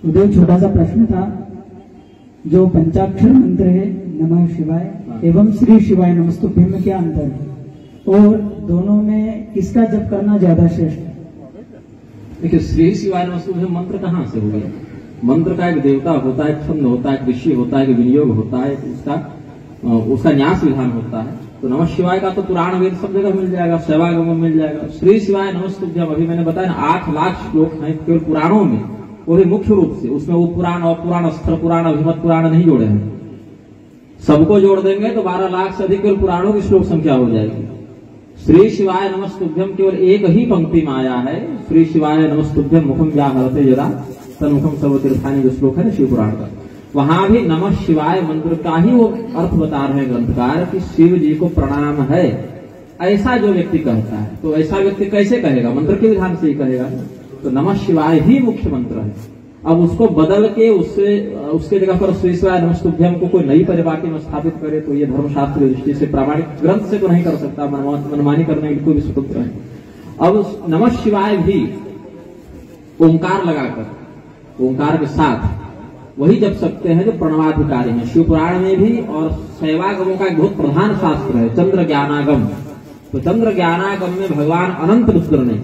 उधर छोटा सा प्रश्न था, जो पंचाक्षर मंत्र है नमः शिवाय एवं श्री शिवाय नमस्तुभ्यं में क्या अंतर है, और दोनों में किसका जप करना ज्यादा श्रेष्ठ है? देखिए, श्री शिवाय नमस्तुभ्यं मंत्र कहाँ से हो गया? मंत्र का एक देवता होता है, एक छंद होता है, एक ऋषि होता है, एक विनियोग होता है, उसका न्यास विधान होता है। तो नमः शिवाय का तो पुराण वेद सब जगह मिल जाएगा, शैवागम में मिल जाएगा। श्री शिवाय नमस्तुभ्यं अभी मैंने बताया ना 8 लाख श्लोक हैं केवल पुराणों में, वो भी मुख्य रूप से। उसमें वो पुराण और पुराण, स्थल पुराण, अभिमत पुराण नहीं जोड़े हैं। सबको जोड़ देंगे तो 12 लाख से अधिक केवल पुराणों की श्लोक संख्या हो जाएगी। श्री शिवाय नमस्तुभ्यं केवल एक ही पंक्ति में आया है, श्री शिवाय नमस्तुभ्यं मुखम व्याहरते यदा तन्मुखम सर्वतीर्थानि, जो श्लोक है शिव पुराण का, वहां भी नमः शिवाय मंत्र का ही वो अर्थ बता रहे हैं ग्रंथकार कि शिव जी को प्रणाम है, ऐसा जो व्यक्ति कहता है। तो ऐसा व्यक्ति कैसे कहेगा? मंत्र के विधान से ही कहेगा। तो नमः शिवाय ही मुख्य मंत्र है। अब उसको बदल के उसके जगह पर श्री शिवाय नमस्तुभ्यं को कोई नई परिपाटी में स्थापित करे तो ये धर्मशास्त्र की दृष्टि से प्रामाणिक ग्रंथ से तो नहीं कर सकता, मनमानी करने की कोई भी स्वतंत्र है। अब नमः शिवाय भी ओंकार लगाकर, ओंकार के साथ वही जप सकते हैं जो प्रणवाधिकारी हैं। शिव पुराण में भी और शैवागमों का एक बहुत प्रधान शास्त्र है चंद्र ज्ञानागम। तो चंद्र ज्ञानागम में भगवान अनंत रुद्र ने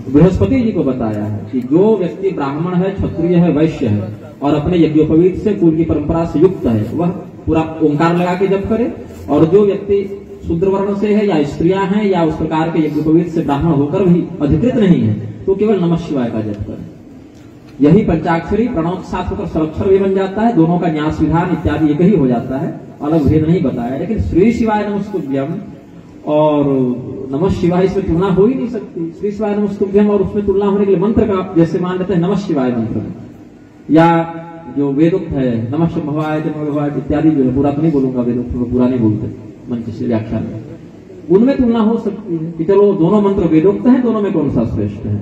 बृहस्पति जी को बताया है कि जो व्यक्ति ब्राह्मण है, क्षत्रिय है, वैश्य है और अपने यज्ञोपवीत से कुल की परंपरा से युक्त है, वह पूरा ओंकार लगा के जप करे। और जो व्यक्ति शूद्र वर्ण से है या स्त्रियां हैं या उस प्रकार के यज्ञोपवीत से ब्राह्मण होकर भी अधिकृत नहीं है, तो केवल नमः शिवाय का जप करे। यही पंचाक्षरी प्रणव के साथ होकर सरक्षर भी बन जाता है। दोनों का न्यास विधान इत्यादि एक ही हो जाता है, अलग भेद नहीं बताया। लेकिन श्री शिवाय नमस्तुभ्यं और नमः शिवाय इसमें तुलना हो ही नहीं सकती। श्री शिवाय नमस्तुभ्यं और उसमें तुलना होने के लिए मंत्र का जैसे मान लेते हैं नमः शिवाय मंत्र में, या जो वेदोक्त है नमः शंभवाय भवाय इत्यादि, जो है पूरा तो नहीं बोलूंगा, वेदोक्त में पूरा नहीं बोलते मंत्र से व्याख्यान में, उनमें तुलना हो सकती है कि चलो दोनों मंत्र वेदोक्त हैं, दोनों में कौन सा श्रेष्ठ है।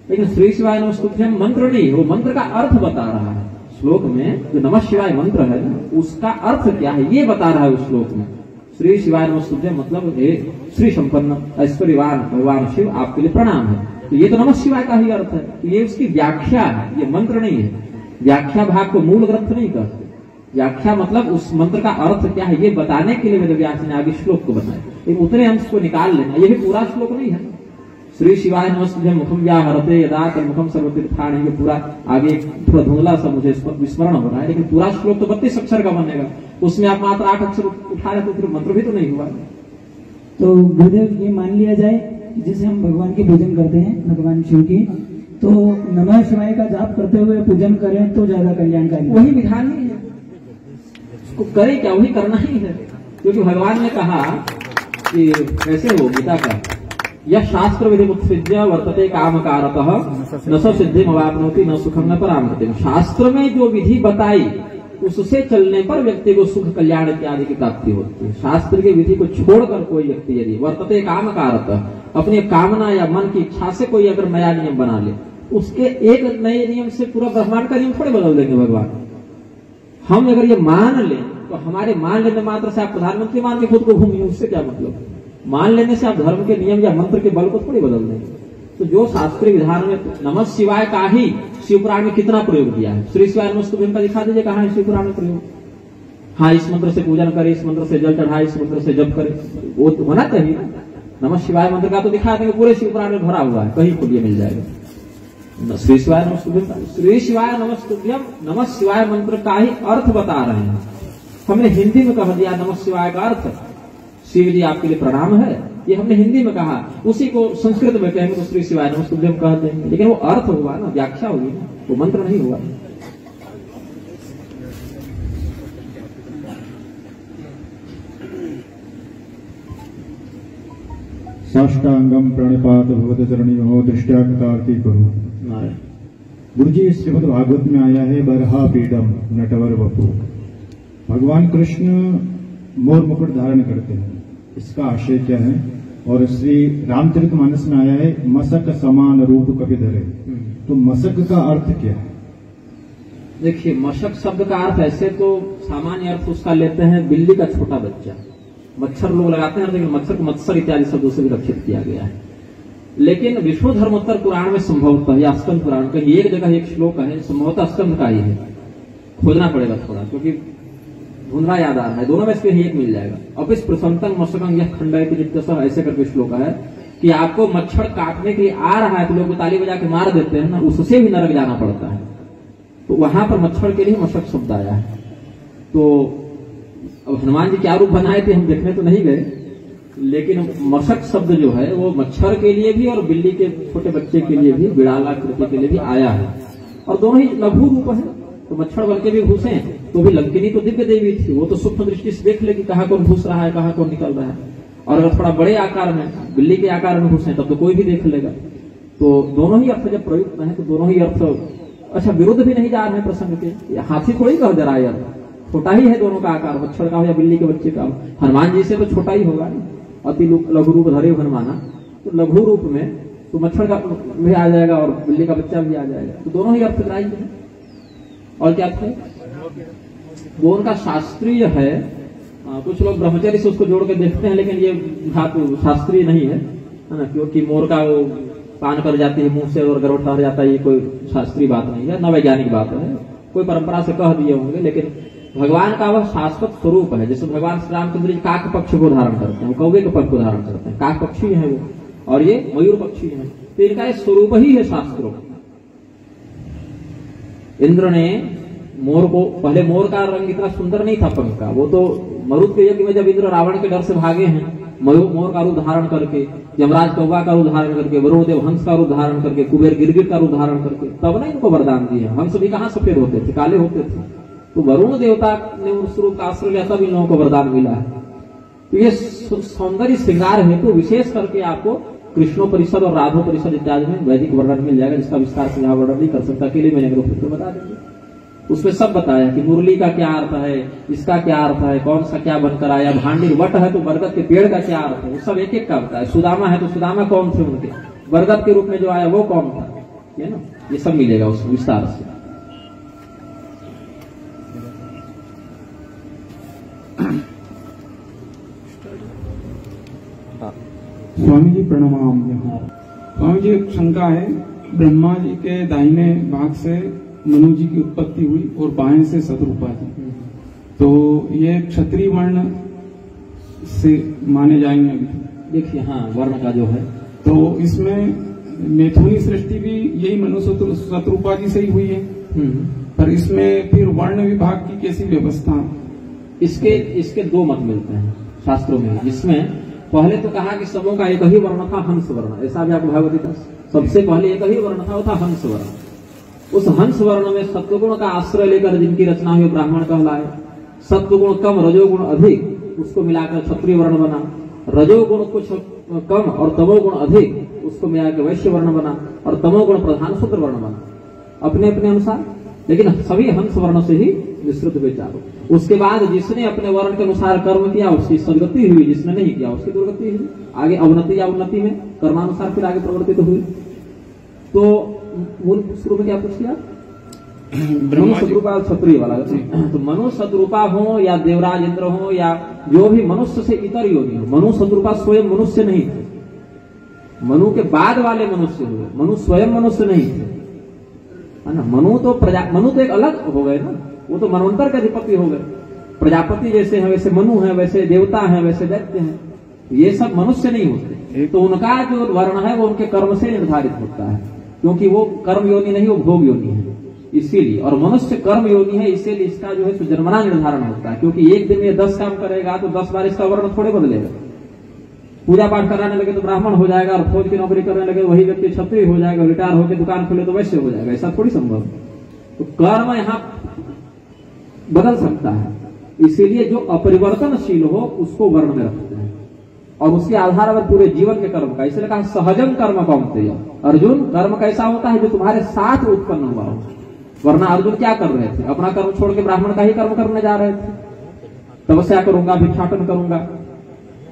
लेकिन श्री शिवाय नमस्तुभ्यं मंत्र नहीं, वो मंत्र का अर्थ बता रहा है। श्लोक में जो नमः शिवाय मंत्र है ना, उसका अर्थ क्या है ये बता रहा है उस श्लोक में। श्री शिवाय नमस्तुभ्यं मतलब हे श्री संपन्न ऐश्वर्यवान भगवान शिव, आपके लिए प्रणाम है। तो ये तो नमः शिवाय का ही अर्थ है। तो ये उसकी व्याख्या है, ये मंत्र नहीं है। व्याख्या भाग को मूल ग्रंथ नहीं कहते। व्याख्या मतलब उस मंत्र का अर्थ क्या है ये बताने के लिए वेदव्यास ने आगे श्लोक को बनाया। लेकिन उतने अंश को निकाल लेना, ये भी पूरा श्लोक नहीं है। श्री शिवाय नमस्तुभ्यं मुखम व्याहरते यदा तन्मुखम सर्वतीर्थानि, ये पूरा आगे थोड़ा धुंधला सा मुझे विस्मरण हो रहा है। लेकिन पूरा श्लोक तो 32 अक्षर का बनेगा, उसमें आप मात्र 8 अक्षर उठा रहे तो फिर मंत्र भी तो नहीं हुआ। तो गुरुदेव ये मान लिया जाए जैसे हम भगवान की पूजन करते हैं, भगवान शिव की, तो नमः शिवाय का जाप करते हुए पूजन करें तो ज्यादा कल्याणकारी। वही विधान ही है, उसको करे क्या, वही करना ही है। क्योंकि भगवान ने कहा कि कैसे हो गीता का, यह शास्त्र विधि उत्सिद्य वर्तते कामकारतः न स सिद्धिम अवाप्नोति न सुखम न परामृतिम। शास्त्र में जो विधि बताई उससे चलने पर व्यक्ति को सुख कल्याण इत्यादि की प्राप्ति होती है। शास्त्र की विधि को छोड़कर कोई व्यक्ति यदि वर्तते कामकारतः, अपनी कामना या मन की इच्छा से कोई अगर नया नियम बना ले, उसके एक नए नियम से पूरा ब्रह्मांड का नियम थोड़े बदल देंगे भगवान। हम अगर ये मान लें तो हमारे मान लेने मात्र से आप प्रधानमंत्री मान के खुद को घूमिए, उससे क्या मतलब। मान लेने से आप धर्म के नियम या मंत्र के बल को थोड़ी बदल देंगे। तो जो शास्त्रीय विधान में नमः शिवाय का ही शिवपुराण में कितना प्रयोग किया है, श्री शिवाय नमस्तुभ्यं का दिखा दीजिए कहाँ है शिवपुराण में प्रयोग। हाँ, इस मंत्र से पूजन करे, इस मंत्र से जल चढ़ाए, इस मंत्र से जप करे, वो तो होना चाहिए ना। नमः शिवाय मंत्र का तो दिखा देंगे, पूरे शिवपुराण में भरा हुआ है, कहीं खुलिए मिल जाएगा। श्री शिवाय नमस्तुभ्यं, श्री शिवाय नमस्तुभ्यं नमः शिवाय मंत्र का ही अर्थ बता रहे हैं। हमने हिंदी में कह दिया नमः शिवाय का अर्थ शिव जी आपके लिए प्रणाम है, ये हमने हिंदी में कहा। उसी को संस्कृत में कहेंगे तो श्री शिवाय नमस्तुभ्यं कह देंगे, लेकिन वो अर्थ हुआ ना, व्याख्या होगी ना, वो मंत्र नहीं हुआ। साष्टांगम प्रणिपात भगवत चरणियों दृष्टिया कृतार्थी करो। गुरु जी श्रीमद् भागवत में आया है बरहा पीडम नटवर वपु। भगवान कृष्ण मोर मुकुट धारण करते हैं, इसका आशय क्या है। और श्री रामचरितमानस में आया है मसक समान रूप कभी धरे। तो मसक का अर्थ क्या है? देखिए, मशक शब्द का अर्थ ऐसे तो सामान्य अर्थ उसका लेते हैं बिल्ली का छोटा बच्चा। मच्छर लोग लगाते हैं, लेकिन मच्छर को मत्सर इत्यादि शब्दों से भी रक्षित किया गया है। लेकिन विष्णु धर्मोत्तर पुराण में संभवतः या स्कंद पुराण कहीं एक जगह एक श्लोक है, संभवतः स्कंद का ही है, खोजना पड़ेगा थोड़ा क्योंकि धुंधला याद आ रहा है, दोनों में से एक मिल जाएगा। अपिस प्रसंतन मशकं यह खंडयति नित्यशः, ऐसे करके श्लोक है कि आपको मच्छर काटने के लिए आ रहा है तो लोग ताली बजा के मार देते हैं ना, उससे भी नरक जाना पड़ता है। तो वहां पर मच्छर के लिए मशक शब्द आया है। तो अब हनुमान जी क्या रूप बनाए थे हम देखने तो नहीं गए, लेकिन मशक शब्द जो है वो मच्छर के लिए भी और बिल्ली के छोटे बच्चे के लिए भी, बिड़ालाकृति के लिए भी आया है, और दोनों ही लघु रूप है। तो मच्छर बन के भी घुसे तो भी लंकिनी तो दिव्य देवी थी, वो तो सूक्ष्म दृष्टि से देख ले कि कहाँ कौन घुस रहा है, कहाँ कौन निकल रहा है। और अगर थोड़ा बड़े आकार में बिल्ली के आकार में घुसे तब तो कोई भी देख लेगा। तो दोनों ही अर्थ जब प्रयुक्त है तो दोनों ही अर्थ अच्छा विरुद्ध भी नहीं जा रहे हैं प्रसंग के। हाथी थोड़ी कह दे रहा है, अर्थ छोटा ही है दोनों का आकार, मच्छर का हो या बिल्ली के बच्चे का हो। हनुमान जी से तो छोटा ही होगा, अति लघु रूप धरे हनुमाना, तो लघु रूप में तो मच्छर का भी आ जाएगा और बिल्ली का बच्चा भी आ जाएगा। तो दोनों ही अर्थ ग्राह्य है। और क्या थे वो उनका शास्त्रीय है। कुछ लोग ब्रह्मचर्य से उसको जोड़ के देखते हैं, लेकिन ये धातु शास्त्रीय नहीं है ना, क्योंकि मोर का वो पान कर जाती है मुंह से और गर्भ ठहर जाता है, ये कोई शास्त्रीय बात नहीं है, न वैज्ञानिक बात है, कोई परंपरा से कह दिए होंगे। लेकिन भगवान का वह शाश्वत स्वरूप है। जैसे भगवान श्री रामचंद्र जी काक पक्ष को धारण करते हैं, कौवे के पक्ष को धारण करते हैं, काक पक्षी है वो, और ये मयूर पक्षी है। तो इनका एक स्वरूप ही है शास्त्रों। इंद्र ने मोर को, पहले मोर का रंग इतना सुंदर नहीं था पंख का, वो तो मरुत के यज्ञ में जब इंद्र रावण के डर से भागे हैं, मोर का रूप धारण करके, यमराज कौवा का रूप धारण करके, वरुण देव हंस का रूप धारण करके, कुबेर गिरगिट का रूप धारण करके, तब ना इनको वरदान दिए। हंस भी कहाँ सफेद होते थे, काले होते थे। तो वरुण देवता ने उस रूप का आश्रय लिया, तब इन लोगों को वरदान मिला है। तो ये सौंदर्य श्रृंगार है। तो विशेष करके आपको कृष्णोपनिषद और राधोपनिषद इत्यादि में वैदिक वर्णन मिल जाएगा, जिसका विस्तार से यहाँ वर्णन नहीं कर सकता, अकेले मैंने ग्रुप बता देंगे। उसमें सब बताया कि मुरली का क्या अर्थ है, इसका क्या अर्थ है, कौन सा क्या बनकर आया, भांडी वट है तो बरगद के पेड़ का क्या अर्थ है, वो सब एक एक का बताया। सुदामा है तो सुदामा कौन थे उनके, बरगद के रूप में जो आया वो कौन था, है ना, ये सब मिलेगा उसमें विस्तार से। स्वामी जी प्रणाम। स्वामी जी एक शंका है, ब्रह्मा जी के दाहिने भाग से मनु जी की उत्पत्ति हुई और बाएं से शत्रुपा जी, तो ये क्षत्रिय वर्ण से माने जाएंगे अभी? देखिए हाँ, वर्ण का जो है तो इसमें मैथुनी सृष्टि भी यही मनु शत्रुपा जी से ही हुई है, पर इसमें फिर वर्ण विभाग की कैसी व्यवस्था? इसके दो मत मिलते हैं शास्त्रों में, जिसमें पहले तो कहा कि सबों का एक ही वर्ण था, हंस वर्ण। ऐसा भी आपको भागवत सबसे पहले एक ही वर्ण था, वो था हंस वर्ण। उस हंस वर्ण में सत्वगुण का आश्रय लेकर जिनकी रचना हुई ब्राह्मण कहलाए। सत्वगुण कम रजोगुण अधिक, उसको मिलाकर क्षत्रिय वर्ण बना। रजोगुण कुछ कम और तमोगुण अधिक, उसको मिलाकर वैश्य वर्ण बना। और तमोगुण प्रधान शूद्र वर्ण बना, अपने अपने अनुसार, लेकिन सभी हंस वर्ण से ही विस्तृत हुए चारों। उसके बाद जिसने अपने वर्ण के अनुसार कर्म किया उसकी सदगति हुई, जिसने नहीं किया उसकी दुर्गति हुई। आगे अवनति या उन्नति में कर्मानुसार फिर आगे प्रवर्तित हुई। तो मूल शुरू में क्या पूछ लिया, मनु शत्रुपा क्षत्रिय वाला। तो मनु शत्रुपा हो या देवराज इंद्र हो या जो भी मनुष्य से इतर योनि हो, मनु शत्रुपा स्वयं मनुष्य नहीं थे, मनु के बाद वाले मनुष्य हुए, मनु स्वयं मनुष्य नहीं थे, है ना। मनु तो एक अलग हो गए ना, वो तो मनवंतर के अधिपति हो गए। प्रजापति जैसे हैं वैसे मनु है, वैसे देवता है, वैसे दैत्य हैं, ये सब मनुष्य नहीं होते। तो उनका जो वर्ण है वो उनके कर्म से निर्धारित होता है, क्योंकि वो कर्म योनि नहीं, वो भोग योनि है इसीलिए। और मनुष्य कर्म योनि है, इसीलिए इसका जो है जन्मना निर्धारण होता है। क्योंकि एक दिन में 10 काम करेगा तो 10 बार इसका वर्ण थोड़े बदलेगा। पूजा पाठ कराने लगे तो ब्राह्मण हो जाएगा, और फौज की नौकरी करने लगे वही व्यक्ति क्षत्रिय हो जाएगा, रिटायर होकर दुकान खोले तो वैश्य हो जाएगा, ऐसा थोड़ी संभव है। तो कर्म यहाँ बदल सकता है, इसीलिए जो अपरिवर्तनशील हो उसको वर्ण में रखते हैं, और उसके आधार पर पूरे जीवन के कर्म का, इसलिए कहा सहजम कर्म कौन्तेय। अर्जुन, कर्म कैसा होता है जो तुम्हारे साथ उत्पन्न हुआ हो। वरना अर्जुन क्या कर रहे थे, अपना कर्म छोड़ के ब्राह्मण का ही कर्म करने जा रहे थे। तपस्या करूंगा, भिक्षाटन करूंगा,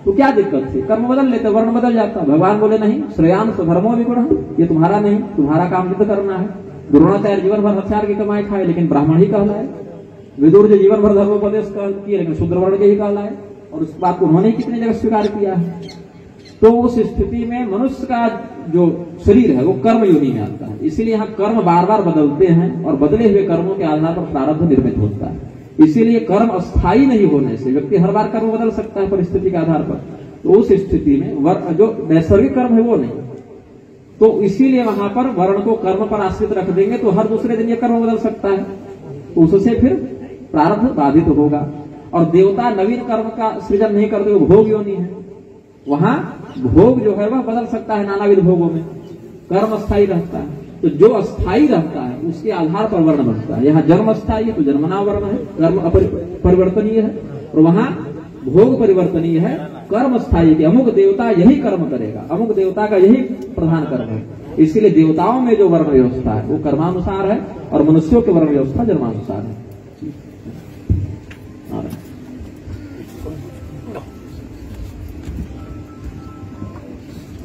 तो क्या दिक्कत थी, कर्म बदल लेते, वर्ण बदल जाता। भगवान बोले नहीं, श्रेयांश धर्मो विगुण, ये तुम्हारा नहीं, तुम्हारा काम युद्ध करना है। द्रोणाचार्य जीवन भर हथियार की कमाई खाए लेकिन ब्राह्मण ही कहलाए। विदुर जी जीवन भर धर्मोपदेश किए लेकिन शूद्र वर्ण के ही कहलाए, और उस बात को उन्होंने कितनी जगह स्वीकार किया है। तो उस स्थिति में मनुष्य का जो शरीर है वो कर्म योनि में आता है। इसीलिए यहाँ कर्म बार बार बदलते हैं और बदले हुए कर्मों के आधार पर प्रारब्ध निर्मित होता है। इसीलिए कर्म अस्थायी नहीं होने से व्यक्ति हर बार कर्म बदल सकता है परिस्थिति के आधार पर। तो उस स्थिति में जो नैसर्गिक कर्म है वो नहीं, तो इसीलिए वहां पर वर्ण को कर्म पर आश्रित रख देंगे तो हर दूसरे दिन ये कर्म बदल सकता है, तो उससे फिर प्रारब्ध बाधित होगा। और देवता नवीन कर्म का सृजन नहीं करते, वो भोग योनि है, वहां भोग जो है वह बदल सकता है नानाविध भोगों में, कर्म अस्थायी रहता है। तो जो अस्थायी रहता है उसके आधार पर वर्ण बनता है। यहाँ जन्म अस्थायी है तो जन्मना वर्ण है, कर्म परिवर्तनीय है, और वहां भोग परिवर्तनीय है, कर्म स्थायी है। अमुक देवता यही कर्म करेगा, अमुक देवता का यही प्रधान कर्म है। इसीलिए देवताओं में जो वर्ण व्यवस्था है वो कर्मानुसार है और मनुष्यों की वर्ण व्यवस्था जन्मानुसार है।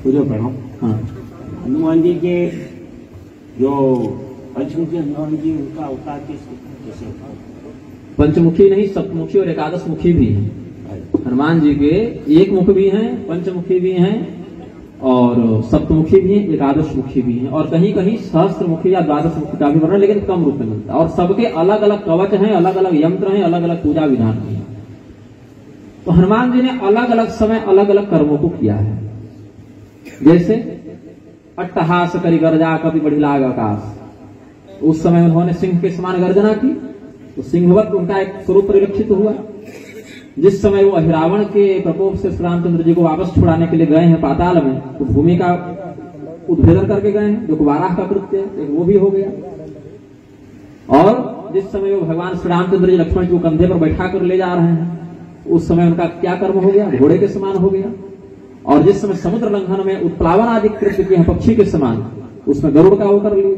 पूजो प्रणाम। हाँ, हनुमान जी के जो पंचमुखी हनुमान जी उनका अवतार कैसे? पंचमुखी नहीं, सप्तमुखी और एकादश मुखी भी है। हनुमान जी के एक मुख भी हैं, पंचमुखी भी हैं और सप्तमुखी भी हैं, एकादश मुखी भी हैं, और कहीं कहीं सहस्त्र मुखी या द्वादश मुखी का भी वर्णन लेकिन कम रूप में मिलता है। और सबके अलग अलग कवच हैं, अलग अलग यंत्र हैं, अलग अलग पूजा विधान भी है। तो हनुमान जी ने अलग अलग समय अलग अलग कर्मों को किया है। जैसे अट्टहास करी गर्जा कभी बढ़िलाग आकाश, उस समय उन्होंने सिंह के समान गर्जना की, तो सिंहवत उनका एक स्वरूप परिलक्षित हुआ। जिस समय वो अहिरावण के प्रकोप से श्री रामचंद्र जी को वापस छुड़ाने के लिए गए हैं पाताल में, तो भूमि का उद्भेदन करके गए हैं, जो वाराह का कृत्य है, वो भी हो गया। और जिस समय वो भगवान श्री रामचंद्र जी लक्ष्मण जी को कंधे पर बैठा कर ले जा रहे हैं, उस समय उनका क्या कर्म हो गया? घोड़े के समान हो गया। और जिस समय समुद्र लंघन में उत्प्लावन आदि कृत्य किए हैं पक्षी के समान, उसमें गरुड़ का वो कर लिए।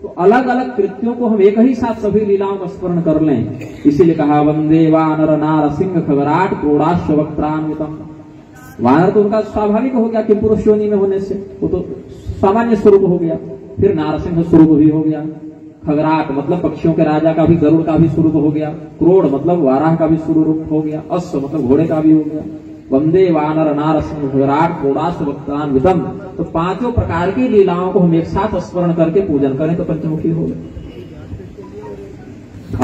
तो अलग अलग कृत्यों को हम एक ही साथ सभी लीलाओं का स्मरण कर लें। इसीलिए कहा वंदे वानर नार सिंह खगराट क्रोडाश्व वक्त्रान्वितम। वानर तो उनका स्वाभाविक हो गया कि पुरुष योनि में होने से, वो तो सामान्य स्वरूप हो गया। फिर नारसिंह स्वरूप भी हो गया, खगराट मतलब पक्षियों के राजा का भी, गरुड़ का भी स्वरूप हो गया, क्रोड़ मतलब वाराह का भी स्वरूप हो गया, अश्व मतलब घोड़े का भी हो गया। वंदे वानर नारसिंह खगराट क्रोडाश्व वक्त्रान्वितम। तो पांचों प्रकार की लीलाओं को हम एक साथ स्मरण करके पूजन करें तो पंचमुखी हो गए।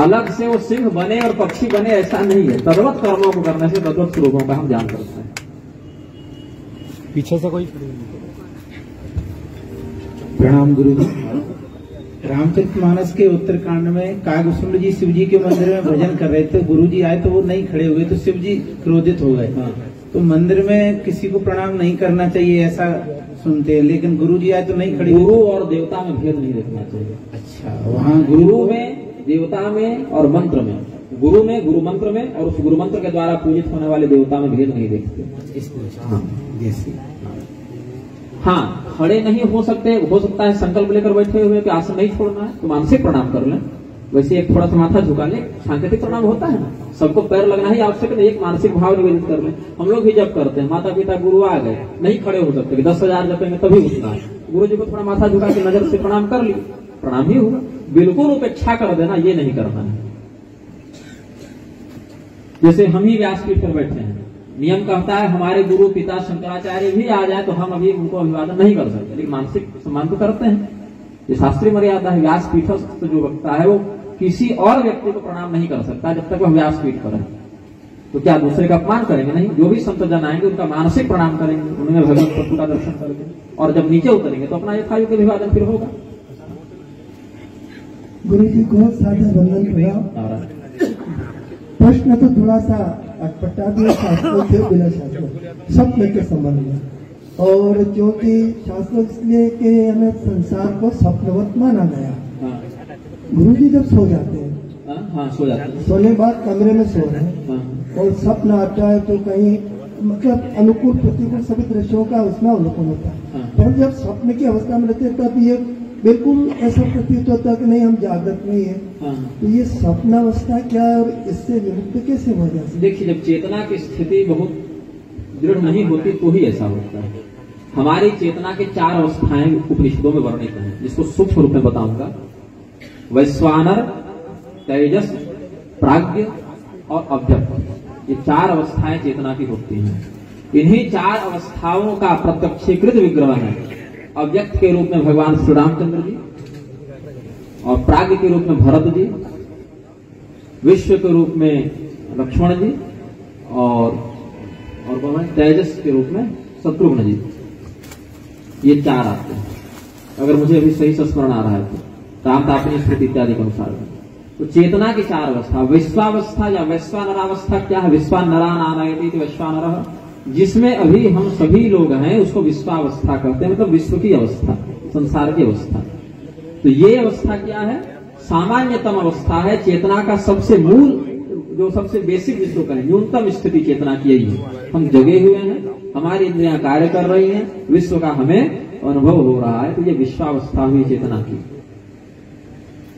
अलग से वो सिंह बने और पक्षी बने ऐसा नहीं है, तद्वत कर्मों को करने से तद्वत स्वरूपों का हम ध्यान करते हैं। पीछे से कोई प्रणाम गुरु जी। रामचरितमानस के उत्तरकांड में कागभूषण जी शिव जी के मंदिर में भजन कर रहे थे, गुरु जी आए तो वो नहीं खड़े हुए, तो शिव जी क्रोधित हो गए। तो मंदिर में किसी को प्रणाम नहीं करना चाहिए ऐसा सुनते हैं, लेकिन गुरु जी आए तो नहीं खड़े। गुरु और देवता में भेद नहीं देखना चाहिए। अच्छा, वहाँ गुरु में, देवता में और मंत्र में, गुरु में, गुरु मंत्र में, और उस गुरु मंत्र के द्वारा पूजित होने वाले देवता में भेद नहीं देखते। हाँ, जैसे हाँ, खड़े नहीं हो सकते, हो सकता है संकल्प लेकर बैठे हुए कि आसन नहीं छोड़ना है तो मानसिक प्रणाम कर लें। वैसे एक थोड़ा सा माथा झुका ले, सांकेतिक प्रणाम होता है ना, सबको पैर लगना ही आवश्यक नहीं, एक मानसिक भाव निवेदित कर लें। हम लोग भी जब करते हैं, माता पिता गुरु आ गए, नहीं खड़े हो सकते, 10,000 जपेंगे तभी उठना है, गुरु जी को थोड़ा माथा झुका के नजर से प्रणाम कर ली, प्रणाम ही होगा। बिल्कुल उपेक्षा कर देना ये नहीं करना है। जैसे हम ही व्यासपीठ पर बैठे हैं, नियम कहता है हमारे गुरु पिता शंकराचार्य भी आ जाए तो हम अभी उनको अभिवादन नहीं कर सकते, लेकिन मानसिक सम्मान तो करते हैं। ये शास्त्रीय मर्यादा है। व्यासपीठस्थ जो वक्ता है वो किसी और व्यक्ति को प्रणाम नहीं कर सकता जब तक वह व्यासपीठ पर है। तो क्या दूसरे का अपमान करेंगे? नहीं। जो भी संत जन आएंगे उनका मानसिक प्रणाम करेंगे, उन्हें भगवत तत्व का दर्शन करेंगे, और जब नीचे उतरेंगे तो अपना यथायोग्य अभिवादन फिर होगा। गुरु जी को सादर वंदन प्रणाम। प्रश्न तो थोड़ा सा अटपटा भी, शास्त्रों से बिना शास्त्रों स्वप्न के संबंध में, और क्योंकि शास्त्र इसलिए कि हमें संसार को स्वप्नवत माना गया। गुरु जी जब सो जाते हैं, हाँ, सो जाते हैं, सोने बाद कमरे में सो रहे हैं और स्वप्न आता है तो कहीं मतलब अनुकूल प्रतिकूल सभी दृश्यों का उसमें अवलोकन होता है। पर जब स्वप्न की अवस्था में रहते हैं तब ये बिल्कुल ऐसा प्रतीत होता है कि नहीं हम जागृत नहीं है। तो ये स्वप्नावस्था क्या है और इससे निवृत्त कैसे हो जाए? देखिए, जब चेतना की स्थिति बहुत दृढ़ नहीं होती तो ही ऐसा होता है। हमारी चेतना के 4 अवस्थाएं उपनिषदों में वर्णित हैं, जिसको सूक्ष्म रूप में बताऊंगा। वैश्वानर, तेजस, प्राज्ञ और अव्यक्त, ये 4 अवस्थाएं चेतना की होती हैं। इन्हीं 4 अवस्थाओं का प्रत्यक्षीकृत विग्रह है अव्यक्त के रूप में भगवान श्री रामचंद्र जी, और प्राज्ञ के रूप में भरत जी, विश्व के रूप में लक्ष्मण जी, और तेजस के रूप में शत्रुघ्न जी। ये 4 आते हैं, अगर मुझे अभी सही से स्मरण आ रहा है तो रामतापनी स्मृति इत्यादि के अनुसार। तो चेतना की 4 अवस्था, विश्वावस्था या वैश्वानरावस्था क्या है? विश्वानरानायति वैश्वानर, जिसमें अभी हम सभी लोग हैं उसको विश्वावस्था कहते हैं, मतलब विश्व की अवस्था, संसार की अवस्था। तो ये अवस्था क्या है? सामान्यतम अवस्था है, चेतना का सबसे मूल, जो सबसे बेसिक जिसको कहें, न्यूनतम स्थिति चेतना की यही है। हम जगे हुए हैं, हमारी इंद्रियां कार्य कर रही हैं, विश्व का हमें अनुभव हो रहा है, तो ये विश्वावस्था हुई चेतना की।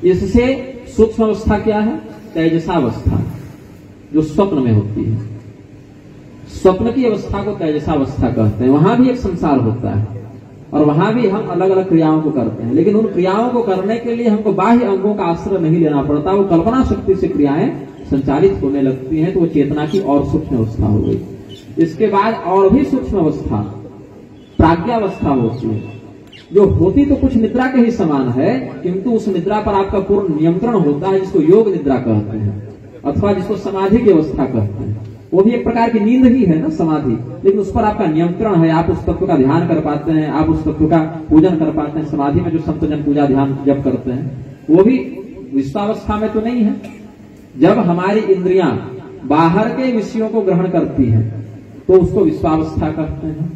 इससे सूक्ष्म अवस्था क्या है? तेजसावस्था, जो स्वप्न में होती है। स्वप्न की अवस्था को तेजसावस्था कहते हैं। वहां भी एक संसार होता है और वहां भी हम अलग अलग क्रियाओं को करते हैं, लेकिन उन क्रियाओं को करने के लिए हमको बाह्य अंगों का आश्रय नहीं लेना पड़ता, वो कल्पना शक्ति से क्रियाएं संचालित होने लगती हैं, तो वो चेतना की और सूक्ष्म अवस्था हो गई। इसके बाद और भी सूक्ष्म अवस्था प्राज्ञावस्था होती है, जो होती तो कुछ निद्रा के ही समान है, किंतु उस निद्रा पर आपका पूर्ण नियंत्रण होता है, जिसको योग निद्रा कहते हैं, अथवा जिसको समाधि की अवस्था कहते हैं। वो भी एक प्रकार की नींद ही है ना, समाधि, लेकिन उस पर आपका नियंत्रण है, आप उस तत्व का ध्यान कर पाते हैं, आप उस तत्व का पूजन कर पाते हैं। समाधि में जो संतजन पूजा ध्यान जब करते हैं, वो भी विश्वावस्था में तो नहीं है। जब हमारी इंद्रियां बाहर के विषयों को ग्रहण करती हैं तो उसको विश्वावस्था कहते हैं।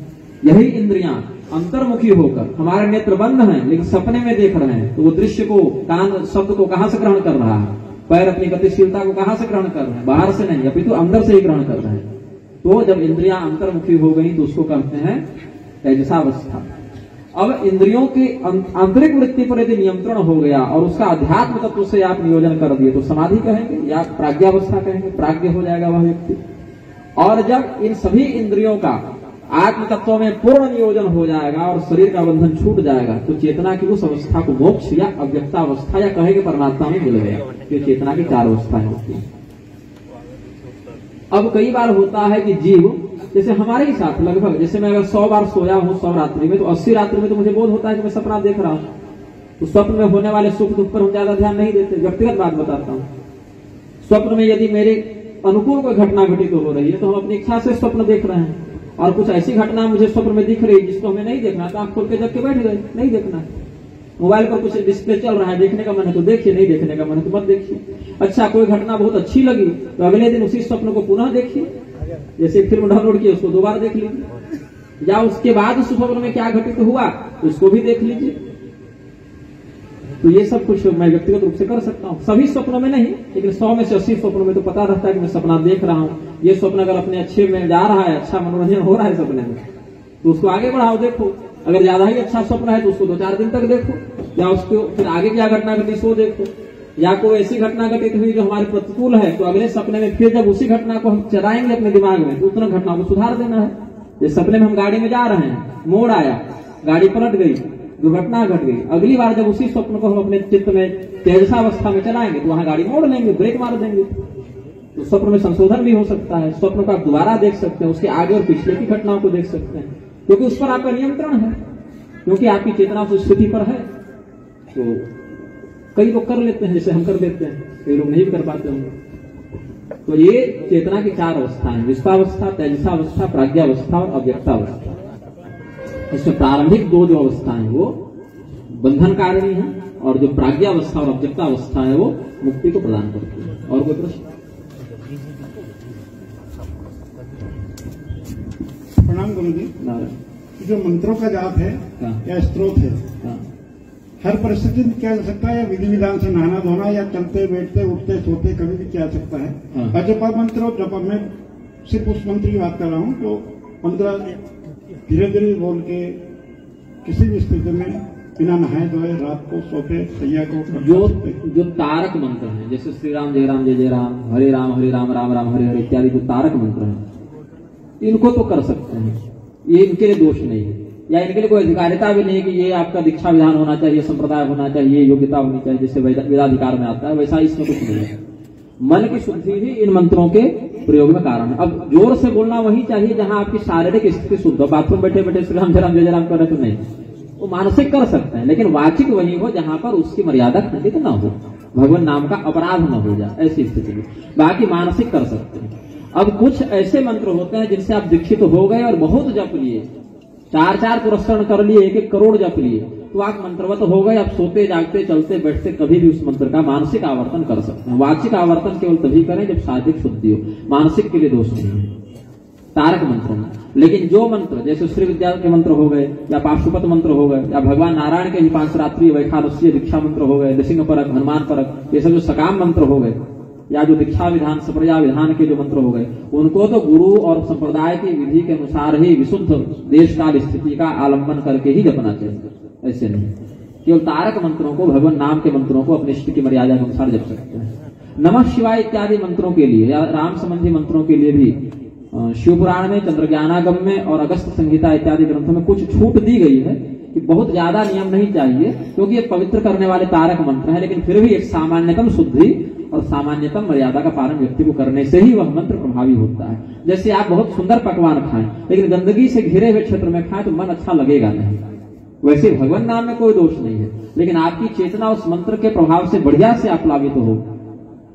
यही इंद्रियां अंतर्मुखी होकर, हमारे नेत्र बंद हैं लेकिन सपने में देख रहे हैं, तो वो दृश्य को, कान शब्द को कहां से ग्रहण कर रहा है? पैर अपनी गतिशीलता को कहां से ग्रहण कर रहे हैं? बाहर से नहीं, अपितु अंदर से ही ग्रहण कर रहे हैं। तो जब इंद्रियां अंतर्मुखी हो गई तो उसको कहते हैं तेजसावस्था। अब इंद्रियों की आंतरिक वृत्ति पर यदि नियंत्रण हो गया और उसका अध्यात्म तत्व से आप नियोजन कर दिए तो समाधि कहेंगे या प्राज्ञावस्था कहेंगे, प्राज्ञ हो जाएगा वह व्यक्ति। और जब इन सभी इंद्रियों का आत्म तत्व में पूर्ण नियोजन हो जाएगा और शरीर का बंधन छूट जाएगा, तो चेतना की उस अवस्था को मोक्ष या अव्यक्तावस्था या कहेंगे परमात्मा में मिल गया। ये चेतना की 4 अवस्थाएं होती हैं। अब कई बार होता है कि जीव, जैसे हमारे ही साथ लगभग, जैसे मैं अगर 100 बार सोया हूं 100 रात्रि में, तो 80 रात्रि में तो मुझे बोध होता है कि मैं सपना देख रहा हूं। तो स्वप्न में होने वाले सुख दुख पर हम ज्यादा ध्यान नहीं देते। व्यक्तिगत बात बताता हूं, स्वप्न में यदि मेरे अनुकूल कोई घटना घटित हो रही है तो हम अपनी इच्छा से स्वप्न देख रहे हैं, और कुछ ऐसी घटना मुझे स्वप्न में दिख रही है जिसको हमें नहीं देखना, तो आंख खोल के जग के बैठ गए, नहीं देखना। मोबाइल पर कुछ डिस्प्ले चल रहा है, देखने का मन है तो देखिए, नहीं देखने का मन है तो मत देखिए। अच्छा, कोई घटना बहुत अच्छी लगी तो अगले दिन उसी स्वप्न को पुनः देखिए, जैसे फिल्म डाउनलोड की उसको दोबारा देख लीजिए, या उसके बाद उस स्वप्न में क्या घटित हुआ उसको भी देख लीजिए। तो ये सब कुछ मैं व्यक्तिगत रूप से कर सकता हूँ, सभी स्वप्नों में नहीं, लेकिन 100 में से 80 स्वप्नों में तो पता रहता है कि मैं सपना देख रहा हूँ। ये स्वप्न अगर अपने अच्छे में जा रहा है, अच्छा मनोरंजन हो रहा है सपने में, तो उसको आगे बढ़ाओ, देखो। अगर ज्यादा ही अच्छा स्वप्न है तो उसको 2-4 दिन तक देखो, या उसको फिर आगे क्या घटना घटी सो देखो। या कोई ऐसी घटना घटित हुई जो हमारे प्रतिकूल है, तो अगले सपने में फिर जब उसी घटना को हम चलाएंगे अपने दिमाग में, तो उतना घटना को सुधार देना है। जैसे सपने में हम गाड़ी में जा रहे हैं, मोड़ आया, गाड़ी पलट गई, दुर्घटना घट गई, अगली बार जब उसी स्वप्न को हम अपने चित्त में तेजसावस्था में चलाएंगे तो वहां गाड़ी मोड़ लेंगे, ब्रेक मार देंगे। तो स्वप्न में संशोधन भी हो सकता है, स्वप्न को आप दोबारा देख सकते हैं, उसके आगे और पिछले की घटनाओं को देख सकते हैं, क्योंकि उस पर आपका नियंत्रण है, क्योंकि आपकी चेतना उस स्थिति पर है। तो कई लोग कर लेते हैं, जैसे हम कर देते हैं, कई लोग नहीं कर पाते होंगे। तो ये चेतना की 4 अवस्थाएं, विश्वावस्था, तेजसावस्था, प्राज्ञावस्था और अव्यक्तावस्था। इसमें प्रारंभिक 2 जो अवस्थाएं वो बंधन कारिणी है, और जो प्राज्ञावस्था और अव्यक्तावस्था है वो मुक्ति को प्रदान करती है। और कोई प्रश्न? प्रणाम गुरु जी। जो मंत्रों का जाप है या स्त्रोत है, हर परिस्थिति में किया जा सकता है, या विधि विधान से नहाना धोना, या चलते बैठते उठते सोते कभी भी किया जा सकता है? और जपा मंत्र और जपा, मैं सिर्फ उस मंत्र की बात कर रहा हूँ तो 15 धीरे धीरे बोल के किसी भी स्थिति में बिना नहाए धोए रात को सोते सैया को जो तारक मंत्र है, जैसे श्री राम जय राम जय जय राम, हरे राम राम राम हरे हरे इत्यादि जो तारक मंत्र है, इनको तो कर सकते हैं, ये इनके लिए दोष नहीं है, या इनके लिए कोई अधिकारिता भी नहीं है कि ये आपका दीक्षा विधान होना चाहिए, संप्रदाय होना चाहिए, योग्यता होनी चाहिए, जैसे वेदाधिकार में आता है, वैसा इसमें कुछ नहीं है। मन की शुद्धि ही इन मंत्रों के प्रयोग में कारण है। अब जोर से बोलना वही चाहिए जहां आपकी शारीरिक स्थिति शुद्ध हो। बाथरूम बैठे बैठे श्री राम जय राम जय राम कर रहे तो नहीं, वो मानसिक कर सकते हैं, लेकिन वाचिक वही हो जहां पर उसकी मर्यादा खंडित न हो, भगवान नाम का अपराध न हो जाए, ऐसी स्थिति में। बाकी मानसिक कर सकते हैं। अब कुछ ऐसे मंत्र होते हैं जिनसे आप दीक्षित हो गए और बहुत जप लिए, 4 पुरस्कार कर लिए, 1 करोड़ जप लिए, तो आप मंत्रवत हो गए। आप सोते जागते चलते बैठते कभी भी उस मंत्र का मानसिक आवर्तन कर सकते हैं। वाचिक आवर्तन केवल तभी करें जब शारीरिक शुद्धि हो, मानसिक के लिए दोष नहीं है तारक मंत्रों में। लेकिन जो मंत्र जैसे श्री विद्या के मंत्र हो गए, या पाशुपत मंत्र हो गए, या भगवान नारायण के 5 रात्रि वैखानस्य दीक्षा मंत्र हो गए, नृसिंह परक, हनुमान परक, ये सब जो सकाम मंत्र हो गए, या जो दीक्षा विधान संप्रदाय विधान के जो मंत्र हो गए, उनको तो गुरु और संप्रदाय की विधि के अनुसार ही विशुद्ध देश काल स्थिति का आलंबन करके ही जपना चाहिए, ऐसे नहीं। केवल तारक मंत्रों को, भगवान नाम के मंत्रों को अपने इष्ट की मर्यादा के अनुसार जप सकते हैं। नमः शिवाय इत्यादि मंत्रों के लिए या राम संबंधी मंत्रों के लिए भी शिव पुराण में, चंद्र ज्ञानागम में और अगस्त संहिता इत्यादि ग्रंथों में कुछ छूट दी गई है कि बहुत ज्यादा नियम नहीं चाहिए, क्योंकि ये पवित्र करने वाले तारक मंत्र है। लेकिन फिर भी एक सामान्यतम शुद्धि और सामान्यतम मर्यादा का पालन व्यक्ति को करने से ही वह मंत्र प्रभावी होता है। जैसे आप बहुत सुंदर पकवान खाएं, लेकिन गंदगी से घिरे हुए क्षेत्र में खाएं तो मन अच्छा लगेगा नहीं। वैसे भगवान नाम में कोई दोष नहीं है, लेकिन आपकी चेतना उस मंत्र के प्रभाव से बढ़िया से आप प्लावित हो।